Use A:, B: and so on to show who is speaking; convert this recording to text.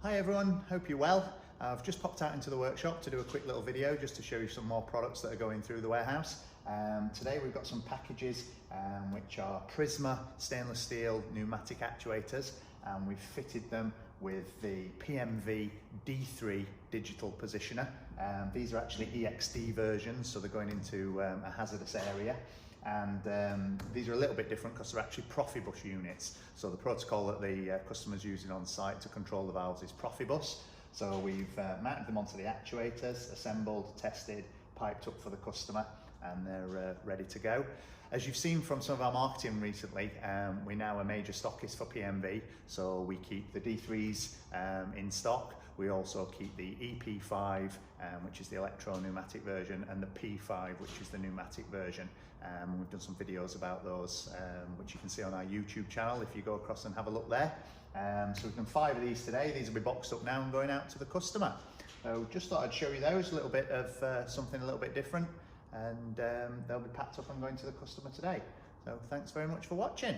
A: Hi everyone, hope you're well. I've just popped out into the workshop to do a quick little video just to show you some more products that are going through the warehouse. Today we've got some packages which are Prisma stainless steel pneumatic actuators, and we've fitted them with the PMV D3 digital positioner. These are actually Exd versions, so they're going into a hazardous area. And these are a little bit different because they're actually PROFIBUS units. So the protocol that the customer's using on site to control the valves is PROFIBUS. So we've mounted them onto the actuators, assembled, tested, piped up for the customer, and they're ready to go. As you've seen from some of our marketing recently, we're now a major stockist for PMV, so we keep the D3s in stock. We also keep the EP5, which is the electro-pneumatic version, and the P5, which is the pneumatic version. We've done some videos about those, which you can see on our YouTube channel if you go across and have a look there. So we've done 5 of these today. These will be boxed up now and going out to the customer. So just thought I'd show you those, a little bit of something a little bit different, and they'll be packed up and going to the customer today. So thanks very much for watching.